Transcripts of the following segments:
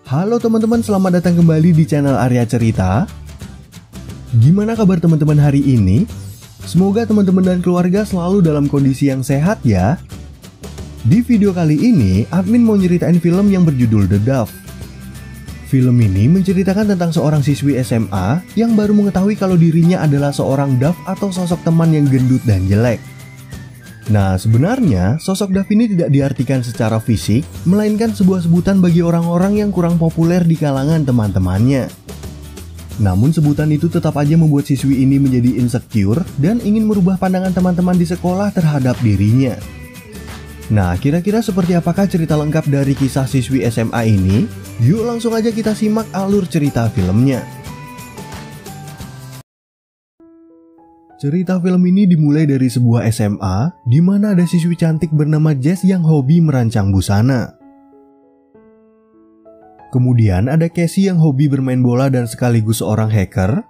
Halo teman-teman, selamat datang kembali di channel Arya Cerita. Gimana kabar teman-teman hari ini? Semoga teman-teman dan keluarga selalu dalam kondisi yang sehat ya. Di video kali ini, admin mau nyeritain film yang berjudul The Dove. Film ini menceritakan tentang seorang siswi SMA yang baru mengetahui kalau dirinya adalah seorang dove atau sosok teman yang gendut dan jelek. Nah, sebenarnya sosok dove ini tidak diartikan secara fisik, melainkan sebuah sebutan bagi orang-orang yang kurang populer di kalangan teman-temannya. Namun sebutan itu tetap aja membuat siswi ini menjadi insecure dan ingin merubah pandangan teman-teman di sekolah terhadap dirinya. Nah, kira-kira seperti apakah cerita lengkap dari kisah siswi SMA ini? Yuk langsung aja kita simak alur cerita filmnya. Cerita film ini dimulai dari sebuah SMA di mana ada siswi cantik bernama Jess yang hobi merancang busana. Kemudian ada Casey yang hobi bermain bola dan sekaligus seorang hacker.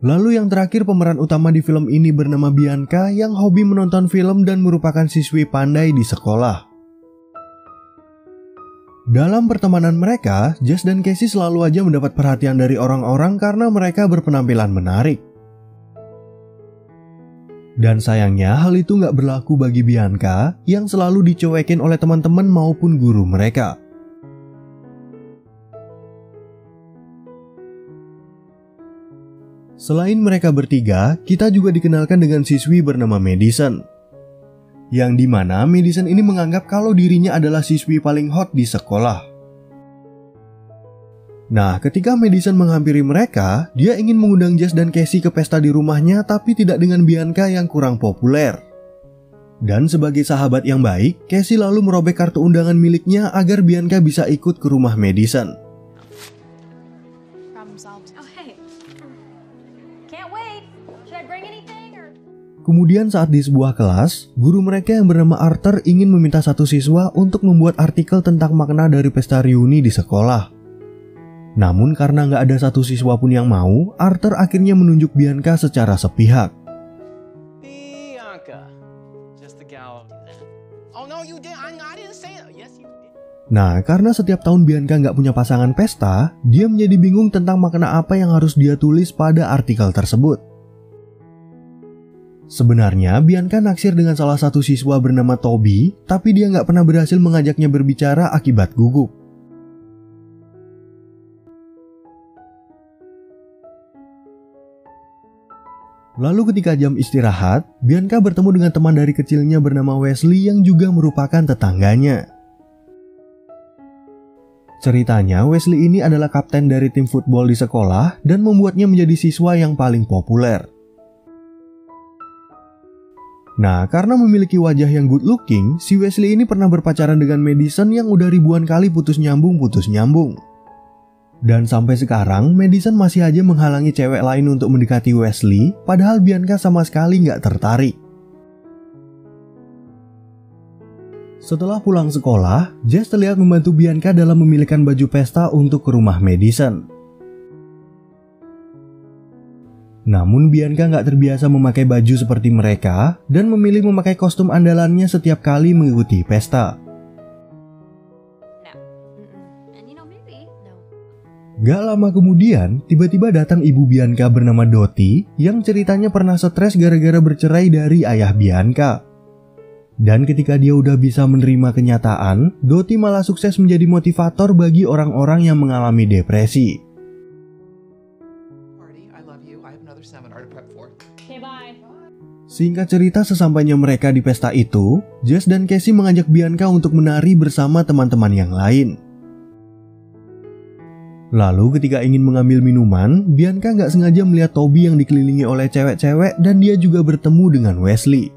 Lalu yang terakhir pemeran utama di film ini bernama Bianca yang hobi menonton film dan merupakan siswi pandai di sekolah. Dalam pertemanan mereka, Jess dan Casey selalu aja mendapat perhatian dari orang-orang karena mereka berpenampilan menarik. Dan sayangnya hal itu nggak berlaku bagi Bianca yang selalu dicuekin oleh teman-teman maupun guru mereka. Selain mereka bertiga, kita juga dikenalkan dengan siswi bernama Madison. Yang dimana Madison ini menganggap kalau dirinya adalah siswi paling hot di sekolah. Nah, ketika Madison menghampiri mereka, dia ingin mengundang Jess dan Casey ke pesta di rumahnya tapi tidak dengan Bianca yang kurang populer. Dan sebagai sahabat yang baik, Casey lalu merobek kartu undangan miliknya agar Bianca bisa ikut ke rumah Madison. Kemudian saat di sebuah kelas, guru mereka yang bernama Arthur ingin meminta satu siswa untuk membuat artikel tentang makna dari pesta reuni di sekolah. Namun karena nggak ada satu siswa pun yang mau, Arthur akhirnya menunjuk Bianca secara sepihak. Nah, karena setiap tahun Bianca nggak punya pasangan pesta, dia menjadi bingung tentang makna apa yang harus dia tulis pada artikel tersebut. Sebenarnya Bianca naksir dengan salah satu siswa bernama Toby, tapi dia nggak pernah berhasil mengajaknya berbicara akibat gugup. Lalu ketika jam istirahat, Bianca bertemu dengan teman dari kecilnya bernama Wesley yang juga merupakan tetangganya. Ceritanya, Wesley ini adalah kapten dari tim football di sekolah dan membuatnya menjadi siswa yang paling populer. Nah, karena memiliki wajah yang good looking, si Wesley ini pernah berpacaran dengan Madison yang udah ribuan kali putus nyambung. Dan sampai sekarang, Madison masih aja menghalangi cewek lain untuk mendekati Wesley, padahal Bianca sama sekali nggak tertarik. Setelah pulang sekolah, Jess terlihat membantu Bianca dalam memilihkan baju pesta untuk ke rumah Madison. Namun Bianca nggak terbiasa memakai baju seperti mereka dan memilih memakai kostum andalannya setiap kali mengikuti pesta. Gak lama kemudian, tiba-tiba datang ibu Bianca bernama Dottie yang ceritanya pernah stres gara-gara bercerai dari ayah Bianca. Dan ketika dia udah bisa menerima kenyataan, Dottie malah sukses menjadi motivator bagi orang-orang yang mengalami depresi. Singkat cerita, sesampainya mereka di pesta itu, Jess dan Casey mengajak Bianca untuk menari bersama teman-teman yang lain. Lalu ketika ingin mengambil minuman, Bianca nggak sengaja melihat Toby yang dikelilingi oleh cewek-cewek dan dia juga bertemu dengan Wesley.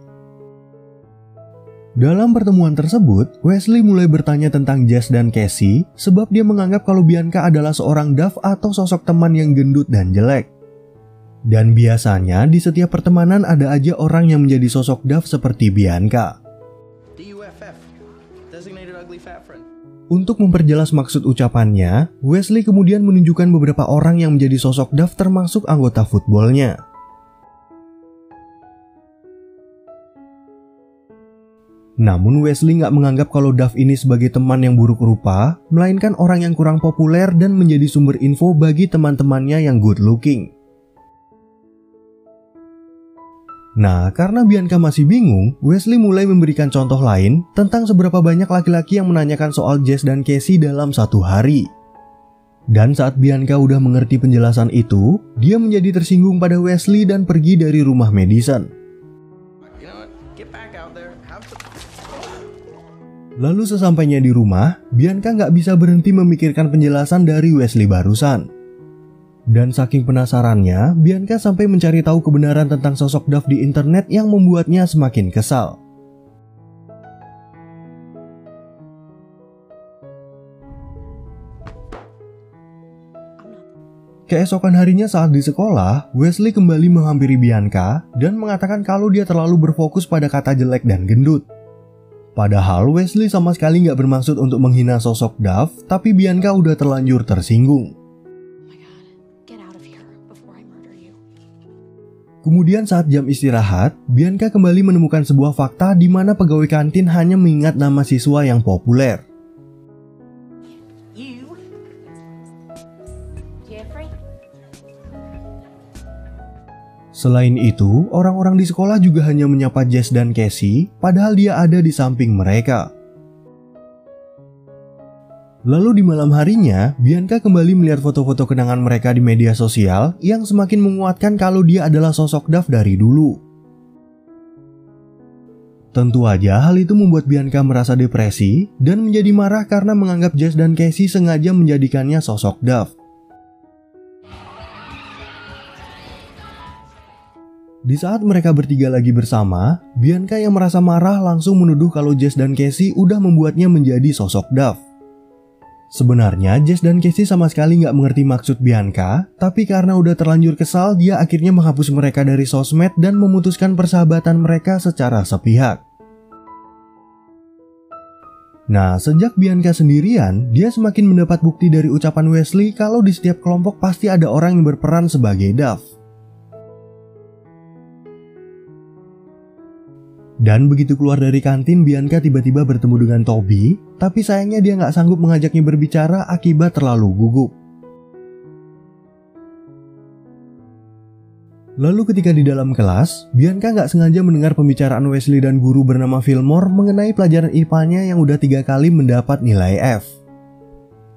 Dalam pertemuan tersebut, Wesley mulai bertanya tentang Jess dan Casey sebab dia menganggap kalau Bianca adalah seorang dove atau sosok teman yang gendut dan jelek. Dan biasanya di setiap pertemanan ada aja orang yang menjadi sosok dove seperti Bianca. Untuk memperjelas maksud ucapannya, Wesley kemudian menunjukkan beberapa orang yang menjadi sosok dove termasuk anggota footballnya. Namun Wesley nggak menganggap kalau Duff ini sebagai teman yang buruk rupa, melainkan orang yang kurang populer dan menjadi sumber info bagi teman-temannya yang good looking. Nah, karena Bianca masih bingung, Wesley mulai memberikan contoh lain tentang seberapa banyak laki-laki yang menanyakan soal Jess dan Casey dalam satu hari. Dan saat Bianca udah mengerti penjelasan itu, dia menjadi tersinggung pada Wesley dan pergi dari rumah Madison. Lalu sesampainya di rumah, Bianca nggak bisa berhenti memikirkan penjelasan dari Wesley barusan. Dan saking penasarannya, Bianca sampai mencari tahu kebenaran tentang sosok Duff di internet yang membuatnya semakin kesal. Keesokan harinya saat di sekolah, Wesley kembali menghampiri Bianca dan mengatakan kalau dia terlalu berfokus pada kata jelek dan gendut. Padahal Wesley sama sekali nggak bermaksud untuk menghina sosok Duff, tapi Bianca udah terlanjur tersinggung. Kemudian saat jam istirahat, Bianca kembali menemukan sebuah fakta di mana pegawai kantin hanya mengingat nama siswa yang populer. Selain itu, orang-orang di sekolah juga hanya menyapa Jess dan Casey, padahal dia ada di samping mereka. Lalu di malam harinya, Bianca kembali melihat foto-foto kenangan mereka di media sosial yang semakin menguatkan kalau dia adalah sosok Duff dari dulu. Tentu aja hal itu membuat Bianca merasa depresi dan menjadi marah karena menganggap Jess dan Casey sengaja menjadikannya sosok Duff. Di saat mereka bertiga lagi bersama, Bianca yang merasa marah langsung menuduh kalau Jess dan Casey udah membuatnya menjadi sosok Duff. Sebenarnya Jess dan Casey sama sekali nggak mengerti maksud Bianca, tapi karena udah terlanjur kesal, dia akhirnya menghapus mereka dari sosmed dan memutuskan persahabatan mereka secara sepihak. Nah, sejak Bianca sendirian, dia semakin mendapat bukti dari ucapan Wesley kalau di setiap kelompok pasti ada orang yang berperan sebagai Duff. Dan begitu keluar dari kantin, Bianca tiba-tiba bertemu dengan Toby, tapi sayangnya dia nggak sanggup mengajaknya berbicara akibat terlalu gugup. Lalu ketika di dalam kelas, Bianca nggak sengaja mendengar pembicaraan Wesley dan guru bernama Fillmore mengenai pelajaran IPA-nya yang udah 3 kali mendapat nilai F.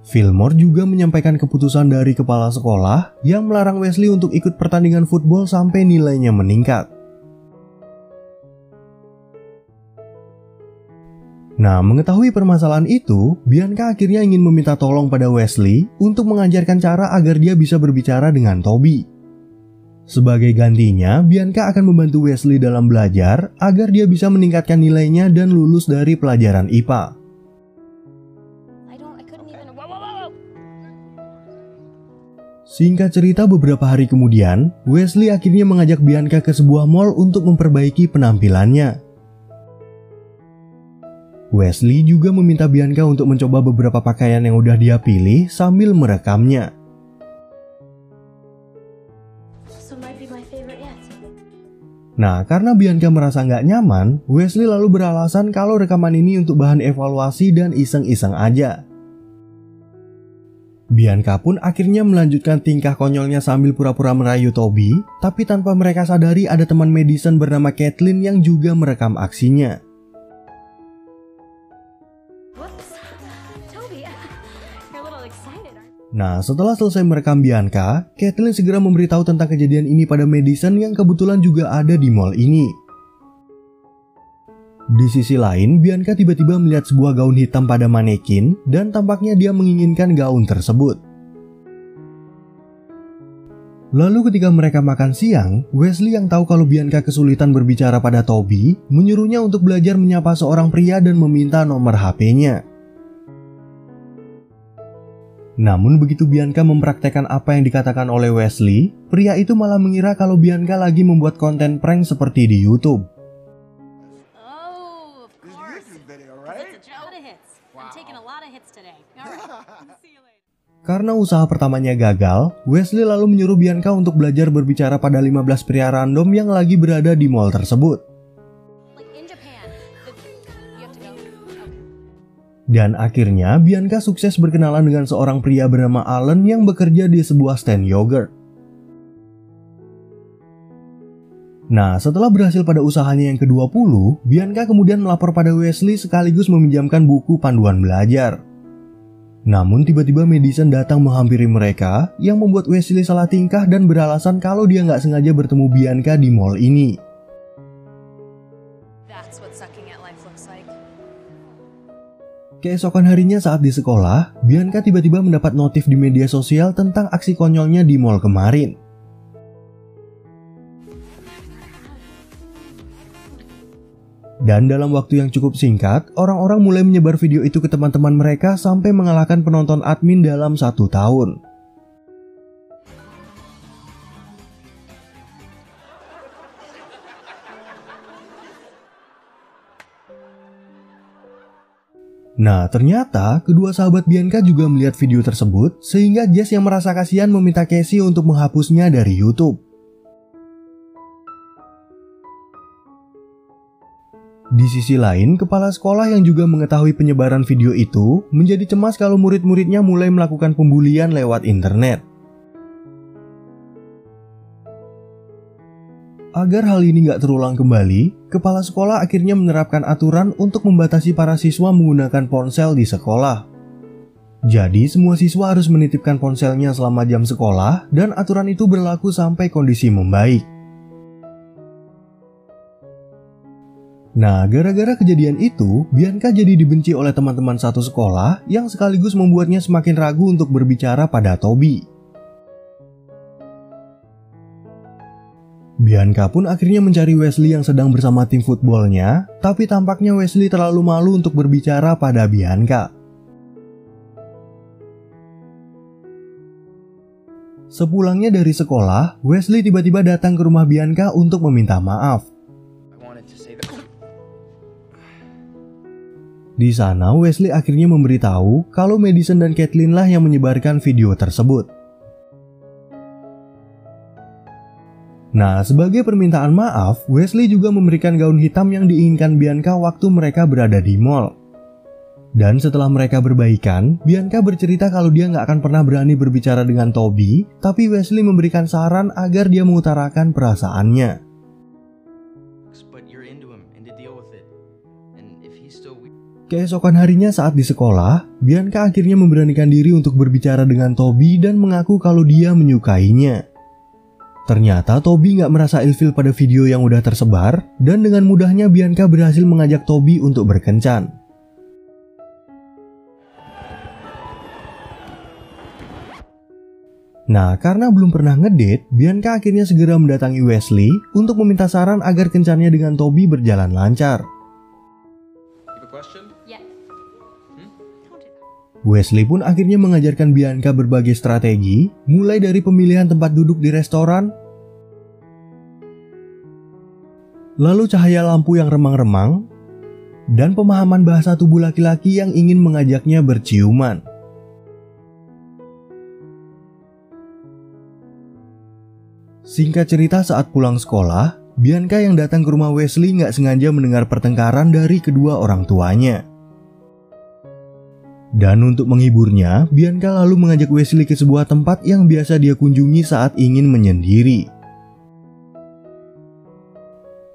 Fillmore juga menyampaikan keputusan dari kepala sekolah yang melarang Wesley untuk ikut pertandingan football sampai nilainya meningkat. Nah, mengetahui permasalahan itu, Bianca akhirnya ingin meminta tolong pada Wesley untuk mengajarkan cara agar dia bisa berbicara dengan Toby. Sebagai gantinya, Bianca akan membantu Wesley dalam belajar agar dia bisa meningkatkan nilainya dan lulus dari pelajaran IPA. Singkat cerita, beberapa hari kemudian, Wesley akhirnya mengajak Bianca ke sebuah mall untuk memperbaiki penampilannya. Wesley juga meminta Bianca untuk mencoba beberapa pakaian yang udah dia pilih sambil merekamnya. Nah, karena Bianca merasa nggak nyaman, Wesley lalu beralasan kalau rekaman ini untuk bahan evaluasi dan iseng-iseng aja. Bianca pun akhirnya melanjutkan tingkah konyolnya sambil pura-pura merayu Toby, tapi tanpa mereka sadari ada teman Madison bernama Kathleen yang juga merekam aksinya. Nah, setelah selesai merekam Bianca, Kathleen segera memberitahu tentang kejadian ini pada Madison yang kebetulan juga ada di mall ini. Di sisi lain, Bianca tiba-tiba melihat sebuah gaun hitam pada manekin dan tampaknya dia menginginkan gaun tersebut. Lalu ketika mereka makan siang, Wesley yang tahu kalau Bianca kesulitan berbicara pada Toby, menyuruhnya untuk belajar menyapa seorang pria dan meminta nomor HP-nya. Namun begitu Bianca mempraktekkan apa yang dikatakan oleh Wesley, pria itu malah mengira kalau Bianca lagi membuat konten prank seperti di YouTube. Karena usaha pertamanya gagal, Wesley lalu menyuruh Bianca untuk belajar berbicara pada 15 pria random yang lagi berada di mall tersebut. Dan akhirnya Bianca sukses berkenalan dengan seorang pria bernama Alan yang bekerja di sebuah stand yogurt. Nah, setelah berhasil pada usahanya yang ke-20, Bianca kemudian melapor pada Wesley sekaligus meminjamkan buku panduan belajar. Namun tiba-tiba Madison datang menghampiri mereka yang membuat Wesley salah tingkah dan beralasan kalau dia nggak sengaja bertemu Bianca di mall ini. Keesokan harinya saat di sekolah, Bianca tiba-tiba mendapat notif di media sosial tentang aksi konyolnya di mall kemarin. Dan dalam waktu yang cukup singkat, orang-orang mulai menyebar video itu ke teman-teman mereka sampai mengalahkan penonton admin dalam 1 tahun. Nah, ternyata kedua sahabat Bianca juga melihat video tersebut sehingga Jess yang merasa kasihan meminta Casey untuk menghapusnya dari YouTube. Di sisi lain, kepala sekolah yang juga mengetahui penyebaran video itu menjadi cemas kalau murid-muridnya mulai melakukan pembulian lewat internet. Agar hal ini nggak terulang kembali, kepala sekolah akhirnya menerapkan aturan untuk membatasi para siswa menggunakan ponsel di sekolah. Jadi semua siswa harus menitipkan ponselnya selama jam sekolah dan aturan itu berlaku sampai kondisi membaik. Nah, gara-gara kejadian itu, Bianca jadi dibenci oleh teman-teman satu sekolah yang sekaligus membuatnya semakin ragu untuk berbicara pada Toby. Bianca pun akhirnya mencari Wesley yang sedang bersama tim footballnya, tapi tampaknya Wesley terlalu malu untuk berbicara pada Bianca. Sepulangnya dari sekolah, Wesley tiba-tiba datang ke rumah Bianca untuk meminta maaf. Di sana, Wesley akhirnya memberitahu kalau Madison dan Kathleen lah yang menyebarkan video tersebut. Nah, sebagai permintaan maaf, Wesley juga memberikan gaun hitam yang diinginkan Bianca waktu mereka berada di mall. Dan setelah mereka berbaikan, Bianca bercerita kalau dia nggak akan pernah berani berbicara dengan Toby, tapi Wesley memberikan saran agar dia mengutarakan perasaannya. Keesokan harinya saat di sekolah, Bianca akhirnya memberanikan diri untuk berbicara dengan Toby dan mengaku kalau dia menyukainya. Ternyata Toby nggak merasa ilfil pada video yang udah tersebar, dan dengan mudahnya Bianca berhasil mengajak Toby untuk berkencan. Nah, karena belum pernah ngedate, Bianca akhirnya segera mendatangi Wesley untuk meminta saran agar kencannya dengan Toby berjalan lancar. Wesley pun akhirnya mengajarkan Bianca berbagai strategi, mulai dari pemilihan tempat duduk di restoran, lalu cahaya lampu yang remang-remang, dan pemahaman bahasa tubuh laki-laki yang ingin mengajaknya berciuman. Singkat cerita, saat pulang sekolah, Bianca yang datang ke rumah Wesley nggak sengaja mendengar pertengkaran dari kedua orang tuanya. Dan untuk menghiburnya, Bianca lalu mengajak Wesley ke sebuah tempat yang biasa dia kunjungi saat ingin menyendiri.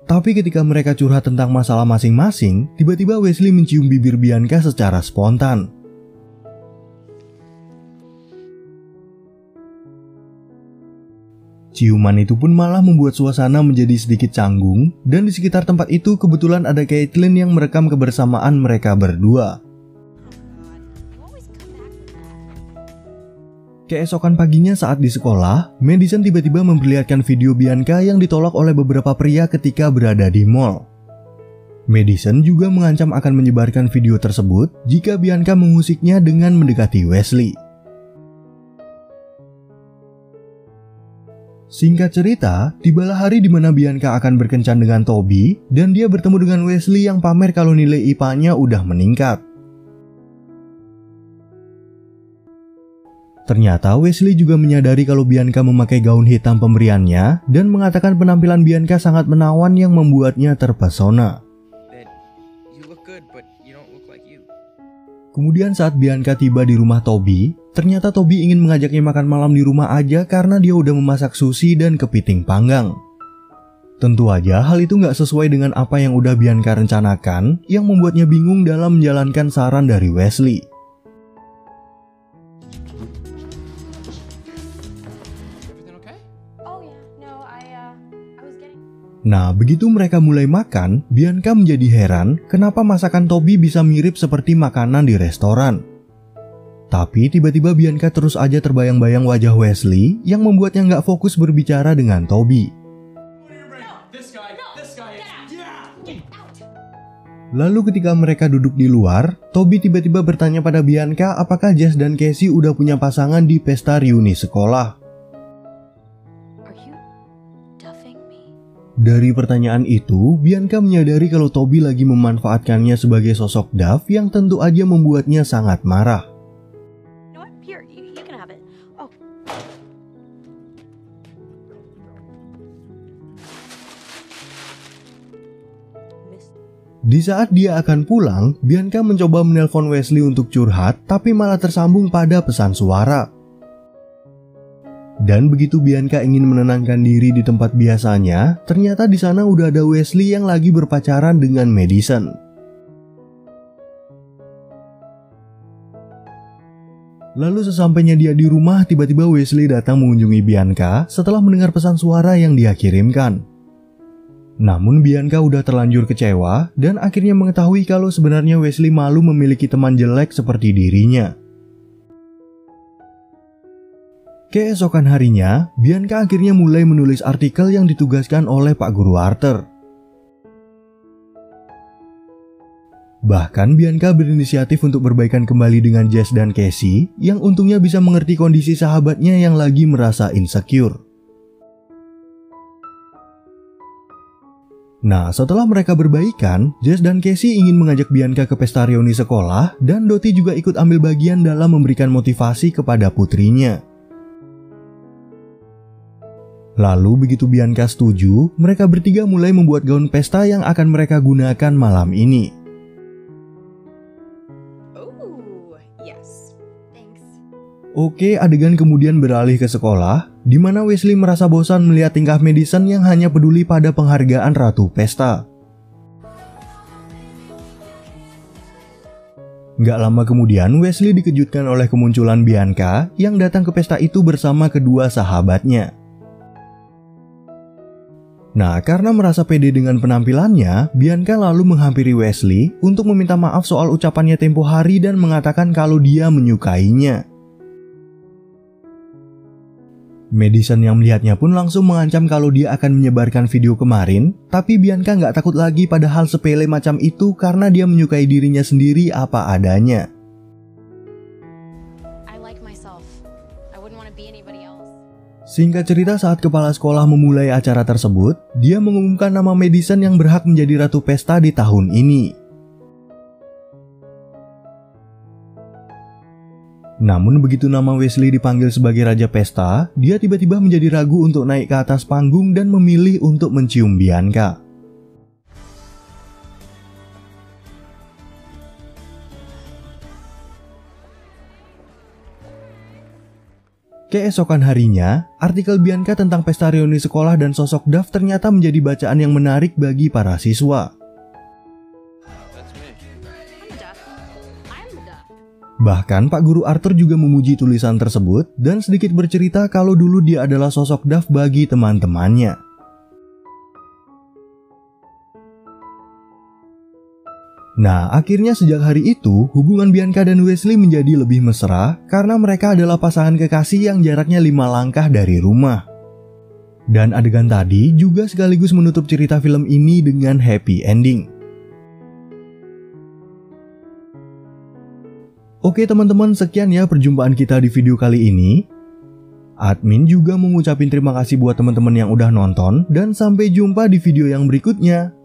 Tapi ketika mereka curhat tentang masalah masing-masing, tiba-tiba Wesley mencium bibir Bianca secara spontan. Ciuman itu pun malah membuat suasana menjadi sedikit canggung, dan di sekitar tempat itu kebetulan ada Kathleen yang merekam kebersamaan mereka berdua. Keesokan paginya saat di sekolah, Madison tiba-tiba memperlihatkan video Bianca yang ditolak oleh beberapa pria ketika berada di mall. Madison juga mengancam akan menyebarkan video tersebut jika Bianca mengusiknya dengan mendekati Wesley. Singkat cerita, tibalah hari di mana Bianca akan berkencan dengan Toby dan dia bertemu dengan Wesley yang pamer kalau nilai IPA-nya udah meningkat. Ternyata Wesley juga menyadari kalau Bianca memakai gaun hitam pemberiannya dan mengatakan penampilan Bianca sangat menawan yang membuatnya terpesona. Kemudian saat Bianca tiba di rumah Toby, ternyata Toby ingin mengajaknya makan malam di rumah aja karena dia udah memasak sushi dan kepiting panggang. Tentu aja hal itu nggak sesuai dengan apa yang udah Bianca rencanakan, yang membuatnya bingung dalam menjalankan saran dari Wesley. Nah, begitu mereka mulai makan, Bianca menjadi heran kenapa masakan Toby bisa mirip seperti makanan di restoran. Tapi tiba-tiba Bianca terus aja terbayang-bayang wajah Wesley yang membuatnya nggak fokus berbicara dengan Toby. Lalu ketika mereka duduk di luar, Toby tiba-tiba bertanya pada Bianca apakah Jess dan Casey udah punya pasangan di pesta reuni sekolah. Dari pertanyaan itu, Bianca menyadari kalau Toby lagi memanfaatkannya sebagai sosok Duff yang tentu aja membuatnya sangat marah. Di saat dia akan pulang, Bianca mencoba menelpon Wesley untuk curhat, tapi malah tersambung pada pesan suara. Dan begitu Bianca ingin menenangkan diri di tempat biasanya, ternyata di sana udah ada Wesley yang lagi berpacaran dengan Madison. Lalu sesampainya dia di rumah, tiba-tiba Wesley datang mengunjungi Bianca setelah mendengar pesan suara yang dia kirimkan. Namun Bianca udah terlanjur kecewa dan akhirnya mengetahui kalau sebenarnya Wesley malu memiliki teman jelek seperti dirinya. Keesokan harinya, Bianca akhirnya mulai menulis artikel yang ditugaskan oleh Pak Guru Arthur. Bahkan Bianca berinisiatif untuk berbaikan kembali dengan Jess dan Casey, yang untungnya bisa mengerti kondisi sahabatnya yang lagi merasa insecure. Nah, setelah mereka berbaikan, Jess dan Casey ingin mengajak Bianca ke pesta reuni sekolah, dan Dottie juga ikut ambil bagian dalam memberikan motivasi kepada putrinya. Lalu begitu Bianca setuju, mereka bertiga mulai membuat gaun pesta yang akan mereka gunakan malam ini. Oke, adegan kemudian beralih ke sekolah, di mana Wesley merasa bosan melihat tingkah Madison yang hanya peduli pada penghargaan Ratu Pesta. Gak lama kemudian, Wesley dikejutkan oleh kemunculan Bianca yang datang ke pesta itu bersama kedua sahabatnya. Nah, karena merasa pede dengan penampilannya, Bianca lalu menghampiri Wesley untuk meminta maaf soal ucapannya tempo hari dan mengatakan kalau dia menyukainya. Madison yang melihatnya pun langsung mengancam kalau dia akan menyebarkan video kemarin, tapi Bianca nggak takut lagi pada hal sepele macam itu karena dia menyukai dirinya sendiri apa adanya. Singkat cerita, saat kepala sekolah memulai acara tersebut, dia mengumumkan nama Madison yang berhak menjadi Ratu Pesta di tahun ini. Namun begitu nama Wesley dipanggil sebagai Raja Pesta, dia tiba-tiba menjadi ragu untuk naik ke atas panggung dan memilih untuk mencium Bianca. Keesokan harinya, artikel Bianca tentang pesta reuni sekolah dan sosok Duff ternyata menjadi bacaan yang menarik bagi para siswa. Bahkan Pak Guru Arthur juga memuji tulisan tersebut dan sedikit bercerita kalau dulu dia adalah sosok Duff bagi teman-temannya. Nah, akhirnya sejak hari itu, hubungan Bianca dan Wesley menjadi lebih mesra karena mereka adalah pasangan kekasih yang jaraknya 5 langkah dari rumah. Dan adegan tadi juga sekaligus menutup cerita film ini dengan happy ending. Oke teman-teman, sekian ya perjumpaan kita di video kali ini. Admin juga mengucapin terima kasih buat teman-teman yang udah nonton dan sampai jumpa di video yang berikutnya.